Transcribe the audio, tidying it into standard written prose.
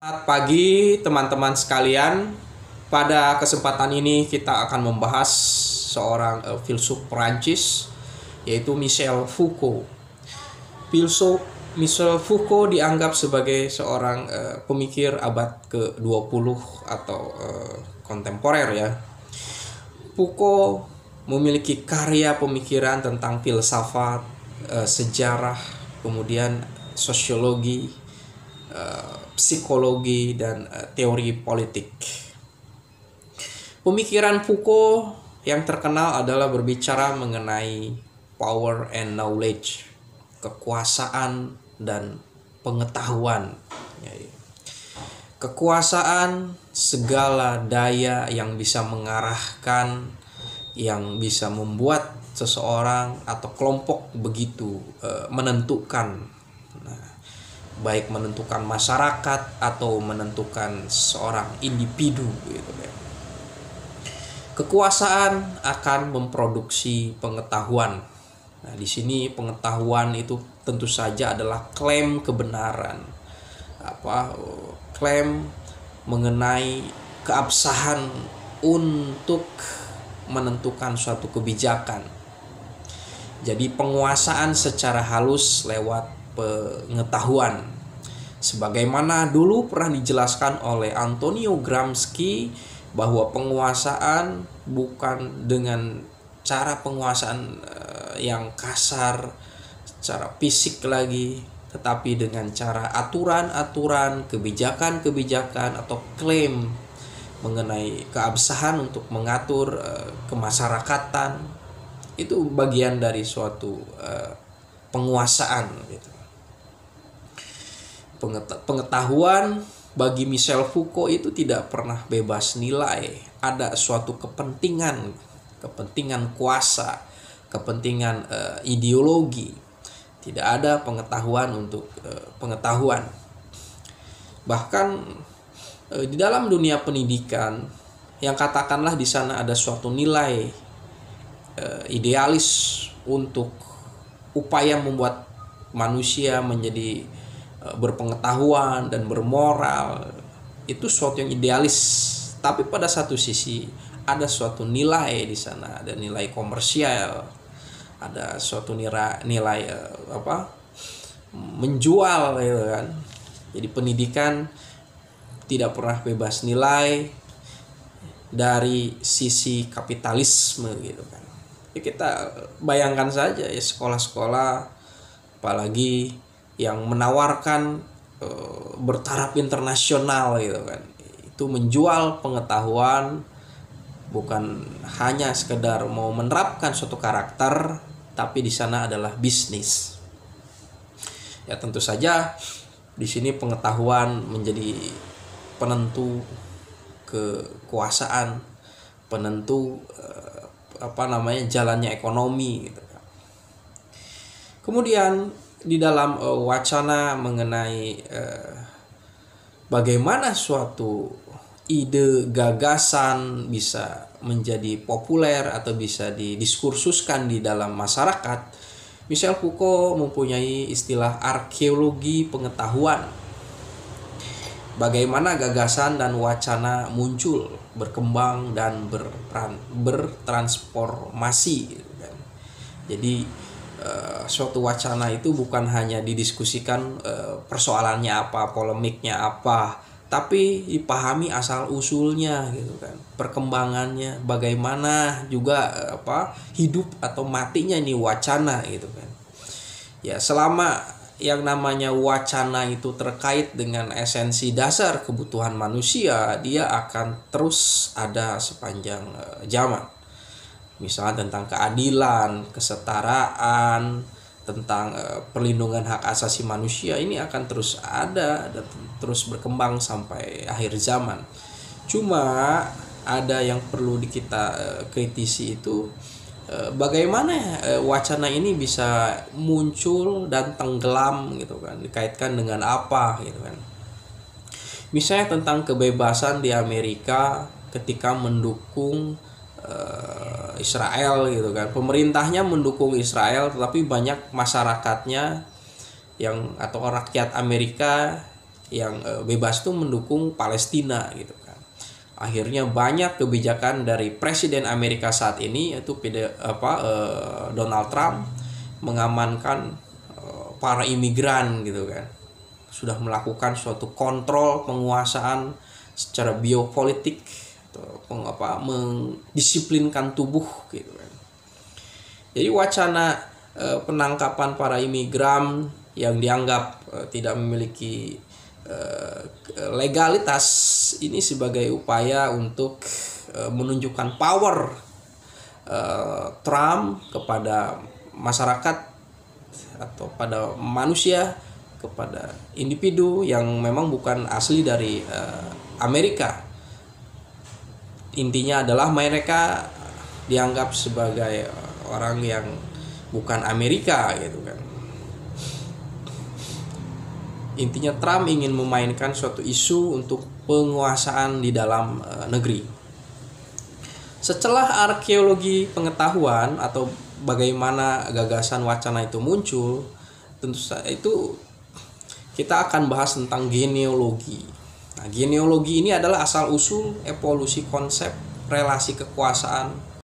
Selamat pagi teman-teman sekalian. Pada kesempatan ini kita akan membahas seorang filsuf Perancis yaitu Michel Foucault. Filsuf Michel Foucault dianggap sebagai seorang pemikir abad ke-20 atau kontemporer ya. Foucault memiliki karya pemikiran tentang filsafat, sejarah, kemudian sosiologi, psikologi, dan teori politik. Pemikiran Foucault yang terkenal adalah berbicara mengenai power and knowledge, kekuasaan dan pengetahuan. Kekuasaan segala daya yang bisa mengarahkan, yang bisa membuat seseorang atau kelompok begitu menentukan, baik menentukan masyarakat atau menentukan seorang individu gitu ya. Kekuasaan akan memproduksi pengetahuan. Nah, di sini pengetahuan itu tentu saja adalah klaim kebenaran. Klaim mengenai keabsahan untuk menentukan suatu kebijakan. Jadi penguasaan secara halus lewat pengetahuan, sebagaimana dulu pernah dijelaskan oleh Antonio Gramsci bahwa penguasaan bukan dengan cara penguasaan yang kasar, secara fisik lagi, tetapi dengan cara aturan-aturan, kebijakan-kebijakan atau klaim mengenai keabsahan untuk mengatur kemasyarakatan. Itu bagian dari suatu penguasaan gitu. Pengetahuan bagi Michel Foucault itu tidak pernah bebas nilai. Ada suatu kepentingan kuasa, kepentingan ideologi. Tidak ada pengetahuan untuk pengetahuan. Bahkan di dalam dunia pendidikan, yang katakanlah di sana ada suatu nilai idealis untuk upaya membuat manusia menjadi berpengetahuan dan bermoral, itu suatu yang idealis. Tapi pada satu sisi ada suatu nilai di sana, ada nilai komersial, ada suatu nilai menjual gitu kan. Jadi pendidikan tidak pernah bebas nilai dari sisi kapitalisme gitu kan. Ya, kita bayangkan saja ya, sekolah-sekolah apalagi yang menawarkan bertaraf internasional gitu kan, itu menjual pengetahuan, bukan hanya sekedar mau menerapkan suatu karakter, tapi di sana adalah bisnis. Ya tentu saja di sini pengetahuan menjadi penentu kekuasaan, penentu jalannya ekonomi gitu. Kemudian di dalam wacana mengenai bagaimana suatu ide gagasan bisa menjadi populer atau bisa didiskursuskan di dalam masyarakat, Michel Foucault mempunyai istilah arkeologi pengetahuan. Bagaimana gagasan dan wacana muncul, berkembang dan bertransformasi gitu kan. Jadi suatu wacana itu bukan hanya didiskusikan persoalannya apa, polemiknya apa, tapi dipahami asal usulnya gitu kan, perkembangannya, bagaimana juga hidup atau matinya ini wacana gitu kan. Ya selama yang namanya wacana itu terkait dengan esensi dasar kebutuhan manusia, dia akan terus ada sepanjang zaman. Misalnya tentang keadilan, kesetaraan, tentang perlindungan hak asasi manusia, ini akan terus ada dan terus berkembang sampai akhir zaman. Cuma ada yang perlu kita kritisi itu bagaimana wacana ini bisa muncul dan tenggelam gitu kan, dikaitkan dengan apa gitu kan. Misalnya tentang kebebasan di Amerika ketika mendukung Israel gitu kan. Pemerintahnya mendukung Israel, tetapi banyak masyarakatnya yang atau rakyat Amerika yang bebas itu mendukung Palestina gitu kan. Akhirnya banyak kebijakan dari Presiden Amerika saat ini yaitu Donald Trump mengamankan para imigran gitu kan. Sudah melakukan suatu kontrol penguasaan secara biopolitik atau mendisiplinkan tubuh gitu kan. Jadi wacana penangkapan para imigran yang dianggap tidak memiliki legalitas ini sebagai upaya untuk menunjukkan power Trump kepada masyarakat atau pada manusia, kepada individu yang memang bukan asli dari Amerika. Intinya adalah mereka dianggap sebagai orang yang bukan Amerika gitu kan. Intinya Trump ingin memainkan suatu isu untuk penguasaan di dalam negeri. Setelah arkeologi pengetahuan atau bagaimana gagasan wacana itu muncul, tentu saja itu kita akan bahas tentang genealogi. Nah, genealogi ini adalah asal-usul evolusi konsep relasi kekuasaan